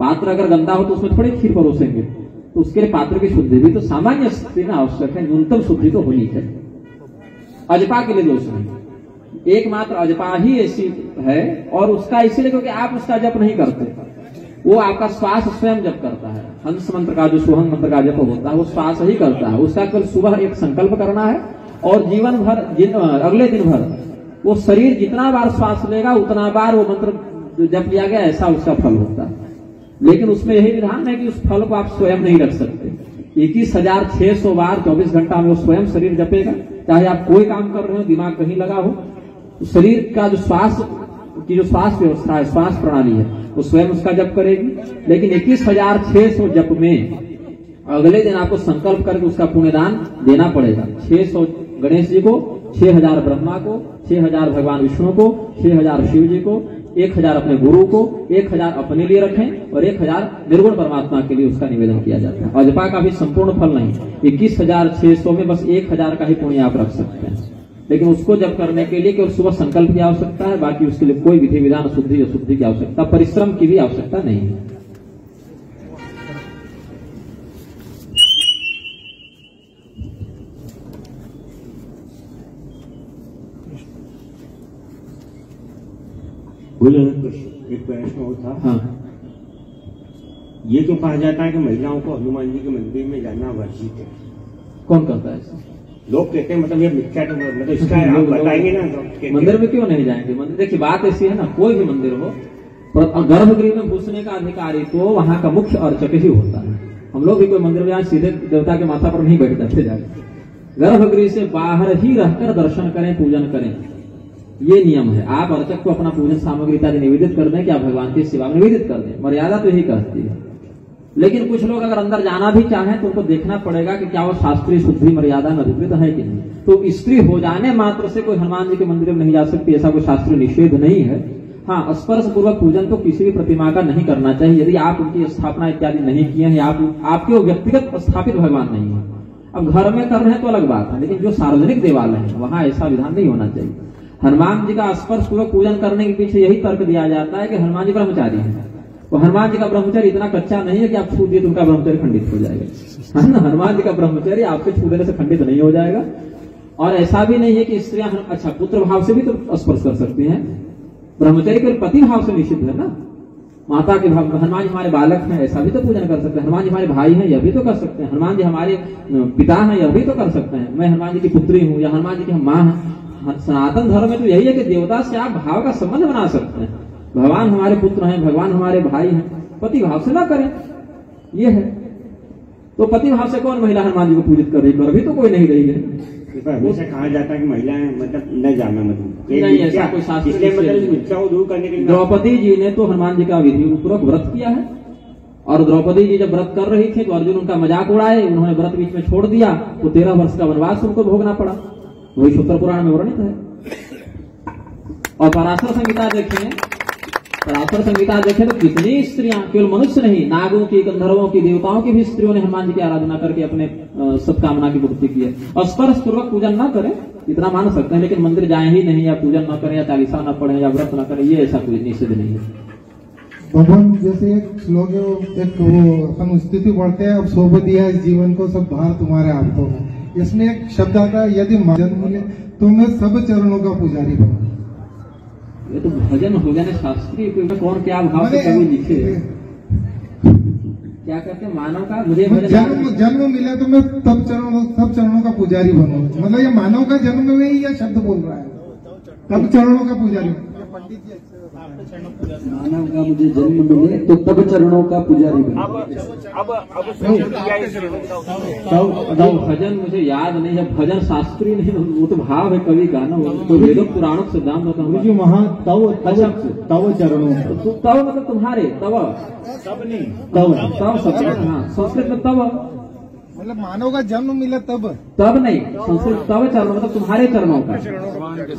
पात्र अगर गंदा हो तो उसमें थोड़ी खीर परोसेंगे, तो उसके लिए पात्र की शुद्धि भी तो सामान्य स्थिति में आवश्यक है, न्यूनतम शुद्धि तो होनी चाहिए। अजपा के लिए दोष नहीं, एकमात्र अजपा ही ऐसी है, और उसका इसीलिए क्योंकि आप उसका जप नहीं करते, वो आपका श्वास स्वयं जप करता है। हंस मंत्र का जो सुहंग मंत्र का जप होता है वो श्वास ही करता है। उसका कल सुबह एक संकल्प करना है, और जीवन भर अगले दिन भर वो शरीर जितना बार श्वास लेगा उतना बार वो मंत्र जो जप लिया गया ऐसा उसका फल होता है। लेकिन उसमें यही विधान है कि उस फल को आप स्वयं नहीं रख सकते। 21,600 बार 24 घंटा में वो स्वयं शरीर जपेगा, चाहे आप कोई काम कर रहे हो, दिमाग कहीं लगा हो, तो शरीर का जो श्वास की जो श्वास व्यवस्था है, श्वास प्रणाली है, वो स्वयं उसका जप करेगी। लेकिन 21,600 जप में अगले दिन आपको संकल्प करके उसका पुण्यदान देना पड़ेगा। 600 गणेश जी को, 6,000 ब्रह्मा को, 6,000 भगवान विष्णु को, 6,000 शिव जी को, 1,000 अपने गुरु को, 1,000 अपने लिए रखें और 1,000 निर्गुण परमात्मा के लिए उसका निवेदन किया जाता है। अजपा का भी संपूर्ण फल नहीं, 21,600 में बस 1,000 का ही पुण्य आप रख सकते हैं। लेकिन उसको जब करने के लिए केवल सुबह संकल्प की आवश्यकता है, बाकी उसके लिए कोई विधि विधान, शुद्धि अशुद्धि की आवश्यकता, परिश्रम की भी आवश्यकता नहीं है। एक प्रश्न और था। हाँ। ये तो कहा जाता है कि महिलाओं को हनुमान जी के मंदिर में जाना वर्जित है। कौन करता है ऐसा? लोग कहते हैं, मतलब ये मिथ्या, तो मतलब इसका आप बताएंगे ना। मंदिर में क्यों नहीं जाएंगे? मंदिर देखिए, बात ऐसी है ना, कोई भी मंदिर हो, गर्भगृह में घुसने का अधिकारी तो वहां का मुख्य अर्चक ही होता है। हम लोग भी कोई मंदिर में जाए सीधे देवता के माथा पर नहीं बैठ जाते जाके, गर्भगृह से बाहर ही रहकर दर्शन करें, पूजन करें, ये नियम है। आप अर्चक को अपना पूजन सामग्री इत्यादि निवेदित कर दें कि आप भगवान की सेवा में निवेदित कर दें, मर्यादा तो यही कहती है। लेकिन कुछ लोग अगर अंदर जाना भी चाहें तो उनको देखना पड़ेगा कि क्या वो शास्त्रीय शुद्धि मर्यादा में अधिकृत है कि नहीं। तो स्त्री हो जाने मात्र से कोई हनुमान जी के मंदिर में नहीं जा सकती, ऐसा कोई शास्त्रीय निषेध नहीं है। हाँ, स्पर्श पूर्वक पूजन तो किसी भी प्रतिमा का नहीं करना चाहिए यदि आप उनकी स्थापना इत्यादि नहीं किए हैं, आपके वो व्यक्तिगत स्थापित भगवान नहीं है। अब घर में कर रहे हैं तो अलग बात है, लेकिन जो सार्वजनिक देवालय है वहां ऐसा विधान नहीं होना चाहिए। हनुमान जी का स्पर्श पूर्वक पूजन करने के पीछे यही तर्क दिया जाता है कि हनुमान जी ब्रह्मचारी है, तो हनुमान जी का ब्रह्मचर्य इतना कच्चा नहीं है कि आप छू दिए तो उनका ब्रह्मचर्य खंडित हो जाएगा। हनुमान जी का ब्रह्मचर्य आपके छू देने से खंडित नहीं हो जाएगा। और ऐसा भी नहीं है कि स्त्रियां, अच्छा, पुत्र भाव से भी तो स्पर्श कर सकती हैं, ब्रह्मचर्य केवल पति भाव से निषिद्ध है ना। माता के भाव, हनुमान जी हमारे बालक हैं, ऐसा भी तो पूजन कर सकते हैं। हनुमान जी हमारे भाई हैं, यह भी तो कर सकते हैं। हनुमान जी हमारे पिता हैं, यह भी तो कर सकते हैं। मैं हनुमान जी की पुत्री हूँ या हनुमान जी की हम माँ हैं। सनातन धर्म में तो यही है कि देवता से आप भाव का संबंध बना सकते हैं। भगवान हमारे पुत्र हैं, भगवान हमारे भाई हैं, पति भाव से ना करें, ये है। तो पति भाव से कौन महिला हनुमान जी को पूजित कर रही? कर भी तो कोई नहीं रही है। हमेशा कहा जाता है कि महिलाएं मतलब न जाना, मतलब नहीं, ऐसा कोई शास्त्र मतलब मिथ्या को दूर करने के लिए। द्रौपदी जी ने तो हनुमान जी का विधि पूर्वक व्रत किया है, और द्रौपदी जी जब व्रत कर रही थी तो अर्जुन उनका मजाक उड़ाए, उन्होंने व्रत बीच में छोड़ दिया तो 13 वर्ष का वनवास उनको भोगना पड़ा। वही सूत्र पुराण में वर्णित है। और पराशर संहिता देखें पराशर संहिता देखें तो कितनी स्त्रियां, केवल मनुष्य नहीं, नागों की, गंधर्वों की, देवताओं की भी स्त्रियों ने हनुमान जी की आराधना करके अपने सत्कामना की पूर्ति की है। और स्पर्श पूर्वक पूजन न करें इतना मान सकते हैं, लेकिन मंदिर जाए ही नहीं, या पूजन न करें, या चालीसा न पढ़े, या व्रत न करें, ये ऐसा कोई निषेध नहीं है। भगवान जैसे एक श्लोक है, एक वो अपन स्थिति पढ़ते हैं, अब सौंप दिया इस जीवन को, सब भार तुम्हारे हाथों में। इसमें एक शब्द आता है, यदि जन्म मिले तो मैं सब चरणों का पुजारी बनूं। ये तो भजन हो गया ना शास्त्रीय, कौन क्या भाव से कभी लिखे, क्या कहते हैं, मानव का मुझे जन्म मिला तो मैं सब चरणों का पुजारी बनूं। मतलब ये मानव का जन्म में ही यह शब्द बोल रहा है, तब चरणों का पुजारी। मानव का मुझे जन्म मिले तो तब चरणों का पुजारी बने। अब भजन मुझे याद नहीं है, भजन शास्त्रीय नहीं, वो तो भाव है कवि का ना, तो वेदों पुराणों सिद्धांत होता है वहाँ तव चरणों, तव मतलब तुम्हारे, तव नहीं, तव शब्द, हाँ संस्कृत में तव मतलब मानव का जन्म मिला तब नहीं, संस्कृत तव चरणों मतलब तुम्हारे चरणों का,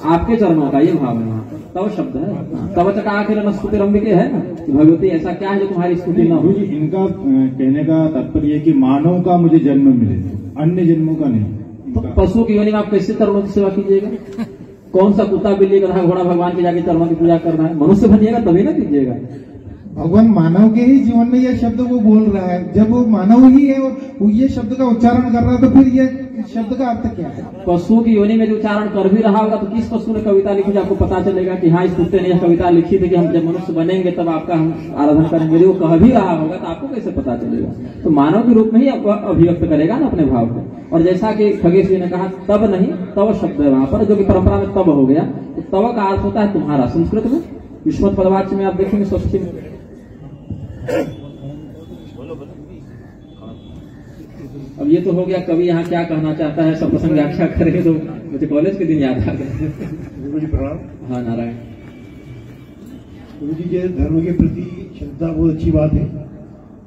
आपके चरणों का, ये भाव है वहाँ तव शब्द है। तव चका आखिर स्तुति रंबिके है ना, भगवती ऐसा क्या है जो तुम्हारी स्तुति न हो। इनका कहने का तात्पर्य है कि मानव का मुझे जन्म मिले, अन्य जन्मों का नहीं। तो पशु की योनि में आप कैसे चरणों की सेवा कीजिएगा? कौन सा कुत्ता बिल्ली गधा घोड़ा भगवान के जाके चरणों की पूजा करना है? मनुष्य बनिएगा तभी ना कीजिएगा। भगवान मानव के ही जीवन में यह शब्द वो बोल रहा है, जब वो मानव ही है और वो ये शब्द का उच्चारण कर रहा है, तो फिर ये शब्द का अर्थ क्या है? पशु की योनि में जो उच्चारण कर भी रहा होगा तो किस पशु ने कविता लिखी जो आपको पता चलेगा कि हाँ इस कुत्ते ने यह कविता लिखी थी कि हम जब मनुष्य बनेंगे तब आपका हम आराधना करेंगे, वो कह भी रहा होगा तो आपको कैसे पता चलेगा? तो मानव के रूप में ही अभिव्यक्त करेगा ना अपने भाव को। और जैसा कि खगेश जी ने कहा तब नहीं, तव शब्द है वहां पर, जो कि परंपरा में तब हो गया, तो तव का अर्थ होता है तुम्हारा। संस्कृत में युष्मत् पदवाच्य में आप देखेंगे षष्ठी में। अब ये तो हो गया कवि यहाँ क्या कहना चाहता है, सब प्रसंग व्याख्या करेंगे तो मुझे कॉलेज के दिन याद आ गए। गुरु जी प्रणाम। हाँ नारायण। गुरु जी के धर्म के प्रति श्रद्धा बहुत अच्छी बात है,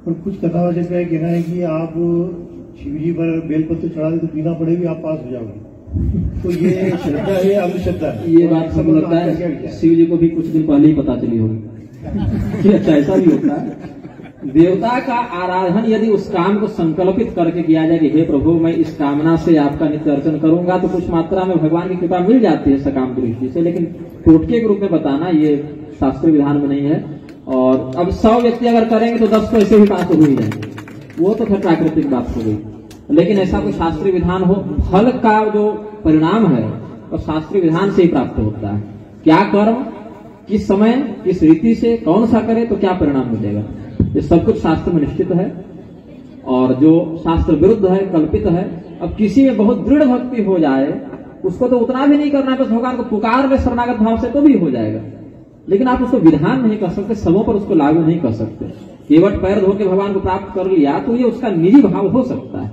और कुछ कथाओं से क्या कहना है कि आप शिव जी पर बेलपत्र चढ़ा दे तो बिना पढ़े भी आप पास हो जाओगे, तो ये श्रद्धा है या अंधश्रद्धा है? ये बात सबको लगता है शिव जी को भी कुछ दिन पहले ही पता चली होगी। अच्छा ऐसा भी होता है। देवता का आराधन यदि उस काम को संकल्पित करके किया जाए कि हे प्रभु मैं इस कामना से आपका नित्य अर्चन करूंगा, तो कुछ मात्रा में भगवान की कृपा मिल जाती है सकाम दृष्टि से, लेकिन टोटके के रूप में बताना ये शास्त्रीय विधान में नहीं है। और अब 100 व्यक्ति अगर करेंगे तो 10 तो ऐसे ही पास हो ही जाएंगे, वो तो फिर प्राकृतिक बात हो गई। लेकिन ऐसा कोई शास्त्रीय विधान हो, फल का जो परिणाम है और शास्त्रीय विधान से ही प्राप्त होता है। क्या कर्म किस समय किस रीति से कौन सा करे तो क्या परिणाम मिलेगा, ये सब कुछ शास्त्र में निश्चित है। और जो शास्त्र विरुद्ध है, कल्पित है, अब किसी में बहुत दृढ़ भक्ति हो जाए उसको तो उतना भी नहीं करना है, बस भगवान को पुकार ले शरणागत भाव से तो भी हो जाएगा, लेकिन आप उसको विधान नहीं कर सकते, सबों पर उसको लागू नहीं कर सकते। केवट पैर धो के भगवान को प्राप्त कर लिया तो ये उसका निजी भाव हो सकता है।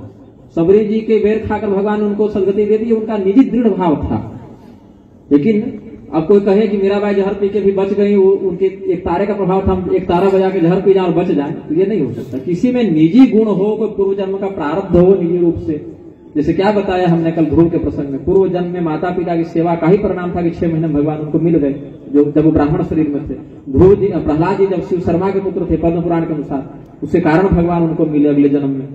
सबरी जी के बेर खाकर भगवान ने उनको सदगति दे दी, उनका निजी दृढ़ भाव था। लेकिन अब कोई कहे कि मीराबाई जहर पी के भी बच गई, वो उनके एक तारे का प्रभाव था, एक तारा बजा के जहर पी जाए और बच जाए, तो ये नहीं हो सकता। किसी में निजी गुण हो, कोई पूर्व जन्म का प्रारब्ध हो निजी रूप से, जैसे क्या बताया हमने कल ध्रुव के प्रसंग में, पूर्व जन्म में माता पिता की सेवा का ही परिणाम था कि 6 महीने भगवान उनको मिल गए, जो जब वो ब्राह्मण शरीर में थे। ध्रुव जी, प्रहलाद जी जब शिव शर्मा के पुत्र थे पद्म पुराण के अनुसार, उसके कारण भगवान उनको मिले अगले जन्म में।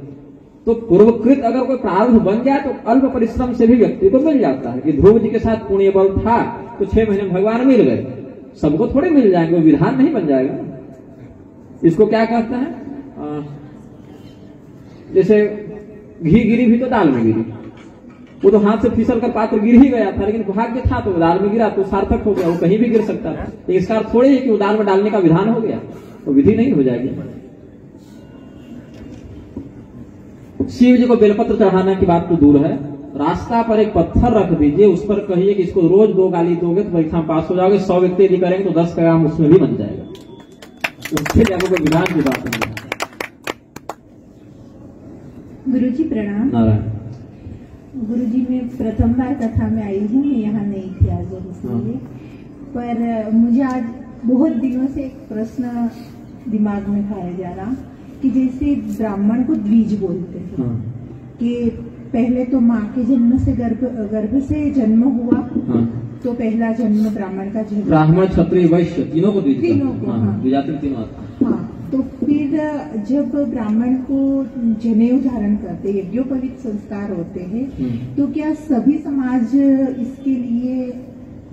तो पूर्वकृत अगर कोई प्रारब्ध बन जाए तो अल्प परिश्रम से भी व्यक्ति को मिल जाता है। कि ध्रुव जी के साथ पुण्य बल था तो 6 महीने में भगवान मिल गए, सबको थोड़े मिल जाएंगे, वो विधान नहीं बन जाएगा। इसको क्या कहते हैं, जैसे घी गिरी भी तो दाल में गिरी, वो तो हाथ से फिसल कर पात्र गिर ही गया था, लेकिन भाग्य था तो दाल में गिरा तो सार्थक हो गया, वो कहीं भी गिर सकता था। तो इसका अर्थ थोड़ी है कि वो दाल में डालने का विधान हो गया, तो विधि नहीं हो जाएगी। शिव जी को बेलपत्र चढ़ाने की बात तो दूर है, रास्ता पर एक पत्थर रख दीजिए, उस पर कहिए कि इसको रोज 2 गाली दोगे तो परीक्षा में पास हो जाओगे। 100 व्यक्ति यदि करेंगे तो 10 का काम उसमें भी बन जाएगा। उससे आपको कोई विधान की बात नहीं है। गुरुजी प्रणाम। नारायण। गुरुजी मैं प्रथम बार कथा में आई हूँ, मैं यहाँ नहीं थी आज इसलिए, पर मुझे आज बहुत दिनों से एक प्रश्न दिमाग में खाया जा रहा कि जैसे ब्राह्मण को द्विज बोलते हैं कि पहले तो माँ के जन्म से गर्भ से जन्म हुआ, तो पहला जन्म ब्राह्मण का जन्म, ब्राह्मण क्षत्रिय वैश्य तीनों को द्विज तीनों को, हाँ। द्विजाति में तीनों आते हैं। हाँ, तो फिर जब ब्राह्मण को जनेऊ धारण करते, यज्ञोपवीत संस्कार होते हैं, तो क्या सभी समाज इसके लिए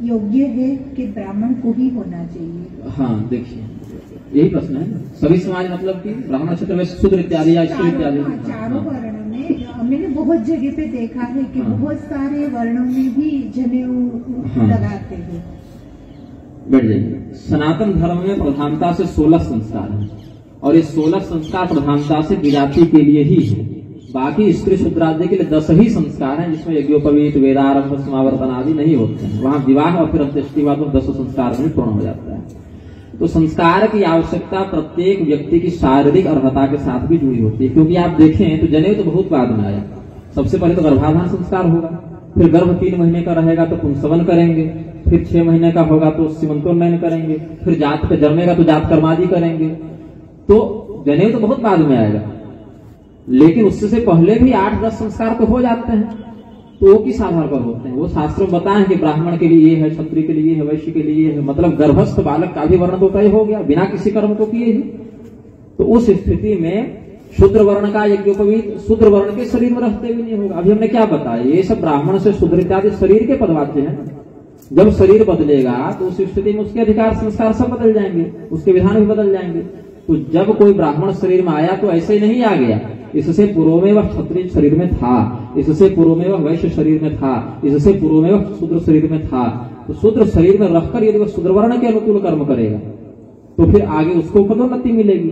योग्य है कि ब्राह्मण को ही होना चाहिए? हाँ, देखिए यही प्रश्न है ना, सभी समाज मतलब कि ब्राह्मण क्षत्रिय वैश्य शूद्र इत्यादि या स्त्री इत्यादि। चारों वर्णों में मैंने बहुत जगह पे देखा है कि बहुत सारे वर्णों में भी जनेऊ लगाते हैं। बैठ जाइए। सनातन धर्म में प्रधानता से 16 संस्कार हैं और ये 16 संस्कार प्रधानता से विजाति के लिए ही है। बाकी स्त्री शूद्रादि के लिए 10 ही संस्कार हैं जिसमें यज्ञोपवीत, वेदारंभ, समावर्तन आदि नहीं होते हैं। वहां विवाह और फिर अंत्येष्टि बाद 10 संस्कार में पूर्ण हो जाता है। तो संस्कार की आवश्यकता प्रत्येक व्यक्ति की शारीरिक अर्हता के साथ भी जुड़ी होती है, क्योंकि आप देखें तो जनेऊ तो बहुत बाद में आया। सबसे पहले तो गर्भाधान संस्कार होगा, फिर गर्भ 3 महीने का रहेगा तो पुंसवन करेंगे, फिर 6 महीने का होगा तो सीमंतोन्नयन करेंगे, फिर जात पे जन्मेगा तो जात कर्मादि करेंगे। तो जनेऊ तो बहुत बाद में आएगा, लेकिन उससे पहले भी 8-10 संस्कार तो हो जाते हैं। तो वो किस आधार पर होते हैं? वो शास्त्रों में बताएं कि ब्राह्मण के लिए ये है, क्षत्रिय के लिए है, वैश्य के लिए है, मतलब गर्भस्थ बालक का भी वर्ण तो तय हो गया बिना किसी कर्म को किए ही। तो उस स्थिति में शूद्र वर्ण का यज्ञोपवीत शूद्र वर्ण के शरीर में रहते भी नहीं होगा। अभी हमने क्या बताया, ये सब ब्राह्मण से शूद्र इत्यादि शरीर के पदवाच्य है। जब शरीर बदलेगा तो उस स्थिति में उसके अधिकार संस्कार सब बदल जाएंगे, उसके विधान भी बदल जाएंगे। तो जब कोई ब्राह्मण शरीर में आया तो ऐसे ही नहीं आ गया, इससे पूर्व में वह क्षत्रिय शरीर में था, इससे पूर्व में वह वैश्य शरीर में था, इससे पूर्व में वह शूद्र शरीर में था। तो शूद्र शरीर में रहकर यदि वह शूद्र वर्ण के अनुकूल कर्म करेगा तो फिर आगे उसको पदोन्नति मिलेगी।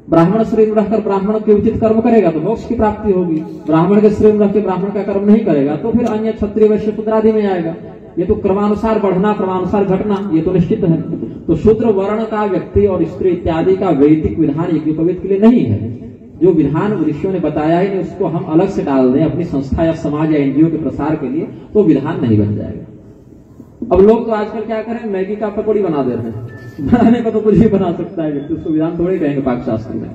ब्राह्मण शरीर में रहकर ब्राह्मण के उचित कर्म करेगा तो मोक्ष की प्राप्ति होगी। ब्राह्मण के शरीर में रहकर ब्राह्मण का कर्म नहीं करेगा तो फिर अन्य क्षत्रिय वैश्य शूद्र आदि में आएगा। ये तो क्रमानुसार बढ़ना, क्रमानुसार घटना, ये तो निश्चित है। तो शूद्र वर्ण का व्यक्ति और स्त्री इत्यादि का वैदिक विधान यज्ञोपवीत के लिए नहीं है। जो विधान ऋषियों ने बताया है उसको हम अलग से डाल दें अपनी संस्था या समाज या एनजीओ के प्रसार के लिए तो विधान नहीं बन जाएगा। अब लोग तो आजकल क्या करें, मैगी का पकौड़ी बना दे रहे हैं। बनाने का तो कुछ भी बना सकता है व्यक्ति, उसको विधान थोड़ी कहेंगे पाकशास्त्र में।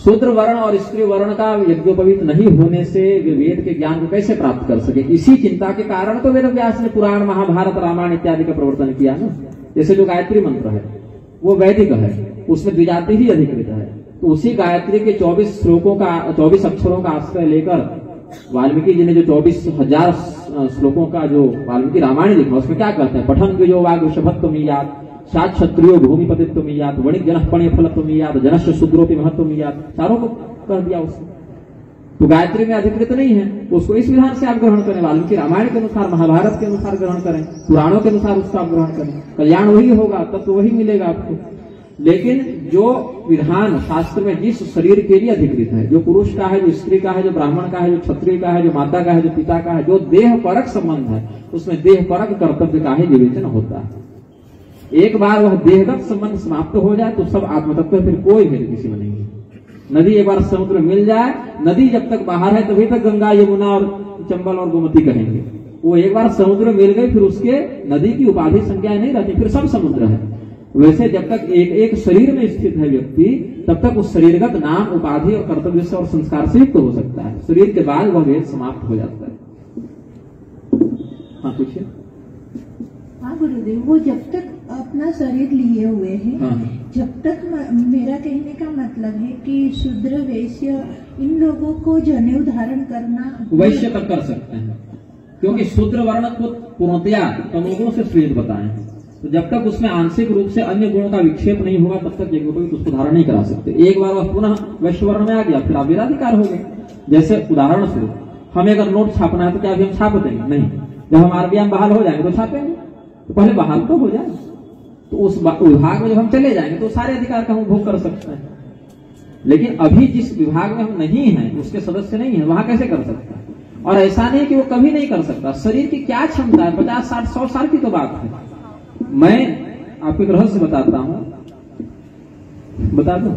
शूद्र वर्ण और स्त्री वर्ण का यज्ञोपवीत नहीं होने से वे वेद के ज्ञान को कैसे प्राप्त कर सके, इसी चिंता के कारण तो वेद व्यास ने पुराण, महाभारत, रामायण इत्यादि का प्रवर्तन किया ना। जैसे जो गायत्री मंत्र है वो वैदिक है, उसमें द्विजाति ही अधिकृत है। तो उसी गायत्री के 24 श्लोकों का 24 अक्षरों का आश्रय लेकर वाल्मीकि जी ने जो 24,000 श्लोकों का जो वाल्मीकि रामायण लिखा उसमें क्या कहते हैं, पठन जो वाग वृषभत्वमीयात् सात क्षत्रियो भूमिपतित्वमीयात् वणिक जनः पण्य फलत्वमीयात् जनश्च शूद्रोपि महत्वमीयात्, चारों को कह दिया उसने। तो गायत्री में अधिकृत नहीं है, उसको इस विधान से आप ग्रहण करें, वाल्मीकि रामायण के अनुसार, महाभारत के अनुसार ग्रहण करें, पुराणों के अनुसार उसको आप ग्रहण करें, कल्याण वही होगा, तत्व वही मिलेगा आपको। लेकिन जो विधान शास्त्र में जिस शरीर के लिए अधिकृत है, जो पुरुष का है, जो स्त्री का है, जो ब्राह्मण का है, जो क्षत्रिय का है, जो माता का है, जो पिता का है, जो देह परक संबंध है, उसमें देह परक कर्तव्य का ही विवेचन होता है। एक बार वह देहगत संबंध समाप्त हो जाए तो सब आत्मतत्व, फिर कोई भेद किसी में नहीं है। नदी एक बार समुद्र मिल जाए, नदी जब तक बाहर है तभी तक गंगा, यमुना और चंबल और गोमती कहेंगे। वो एक बार समुद्र मिल गई फिर उसके नदी की उपाधि संज्ञा नहीं रहती, फिर सब समुद्र है। वैसे जब तक एक एक शरीर में स्थित है व्यक्ति तब तक उस शरीरगत नाम, उपाधि और कर्तव्य से और संस्कार से युक्त हो सकता है। शरीर के बाद वह भेद समाप्त हो जाता है। हाँ पूछिए। हाँ गुरुदेव, वो जब तक अपना शरीर लिए हुए हैं, जब तक मेरा कहने का मतलब है कि शूद्र, वैश्य, इन लोगों को जनेऊ धारण करना वैश्य तक कर सकते हैं, क्योंकि शूद्र वर्ण को पूर्णतया तमोगुण से श्रेष्ठ बताए। तो जब तक उसमें आंशिक रूप से अन्य गुणों का विक्षेप नहीं होगा तब तक यज्ञोपवीत उसको धारण नहीं करा सकते। एक बार वह पुनः वैश्य वर्ण में आ गया फिर आप विराधिकार हो गए। जैसे उदाहरण स्वरूप हमें अगर नोट छापना है तो क्या अभी हम छाप देंगे? नहीं। जब हम आरबीआई में बहाल हो जाएंगे तो छापेंगे, तो पहले बहाल तो हो जाए। तो उस विभाग में जब हम चले जाएंगे तो सारे अधिकार का हम उपभोग कर सकते हैं। लेकिन अभी जिस विभाग में हम नहीं हैं, उसके सदस्य नहीं है, वहां कैसे कर सकता है? और ऐसा नहीं कि वो कभी नहीं कर सकता। शरीर की क्या क्षमता है, 50, 60, 100 साल की तो बात है। मैं आपको एक रहस्य बताता हूं, बता दो?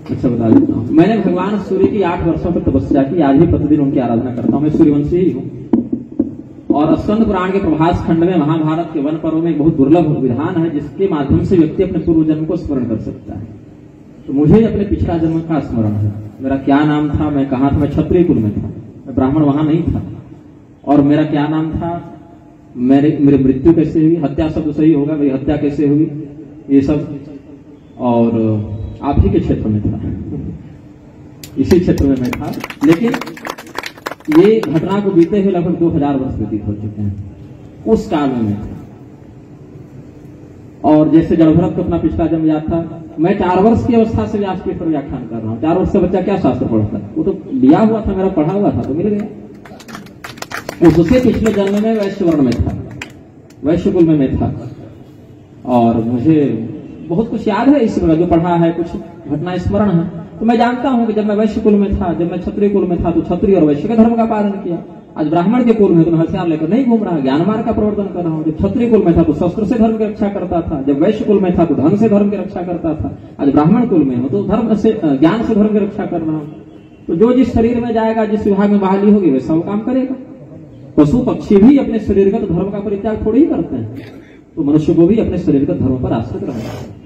अच्छा बता देता हूं। मैंने भगवान सूर्य की 8 वर्षों तक तपस्या की, आज भी प्रतिदिन उनकी आराधना करता हूं। मैं सूर्यवंशी ही हूं। और स्कंद पुराण के प्रभास खंड में महाभारत के वन पर्व में एक बहुत दुर्लभ विधान है जिसके माध्यम से व्यक्ति अपने पूर्व जन्म को स्मरण कर सकता है। तो मुझे अपने पिछला जन्म का स्मरण है। मेरा क्या नाम था, मैं कहाँ था, मैं क्षत्रिय कुल में था, मैं ब्राह्मण वहां नहीं था। और मेरा क्या नाम था, मेरी मृत्यु कैसे हुई, हत्या शब्द सही होगा, मेरी हत्या कैसे हुई, ये सब। और आप ही के क्षेत्र में था, इसी क्षेत्र में मैं था। लेकिन ये घटना को बीते हुए लगभग 2000 वर्ष व्यतीत हो चुके हैं, उस काल में मैं था। और जैसे जड़भरत को अपना पिछला जन्म याद था, मैं 4 वर्ष की अवस्था से व्यासपीठ पर व्याख्यान कर रहा हूँ। 4 वर्ष से बच्चा क्या शास्त्र पढ़ता है, वो तो लिया हुआ था, मेरा पढ़ा हुआ था तो मिल गया। उससे पिछले जन्म में वैश्य वर्ण में था, वैश्य कुल में मैं था। और मुझे बहुत कुछ याद है इसमें, जो पढ़ा है कुछ घटना स्मरण है। तो मैं जानता हूं कि जब मैं वैश्य कुल में था, जब मैं क्षत्रिय कुल में था, तो क्षत्रिय और वैश्य के धर्म का पालन किया। आज ब्राह्मण के कुल में तो मैं हथियार लेकर नहीं घूम रहा, ज्ञान मार्ग का प्रवर्तन कर रहा हूं। जब क्षत्रिय कुल में था तो शस्त्र से धर्म की रक्षा करता था, जब वैश्य कुल में था तो धन से धर्म की रक्षा करता था। आज ब्राह्मण कुल में हो तो धर्म से, ज्ञान से धर्म की रक्षा कर रहा हूं। तो जो जिस शरीर में जाएगा, जिस विभाग में बहाली होगी, वैसा वो काम करेगा। पशु पक्षी भी अपने शरीरगत धर्म का परित्याग थोड़ी ही करते हैं, तो मनुष्य को भी अपने शरीरगत धर्म पर आश्रित रहना है।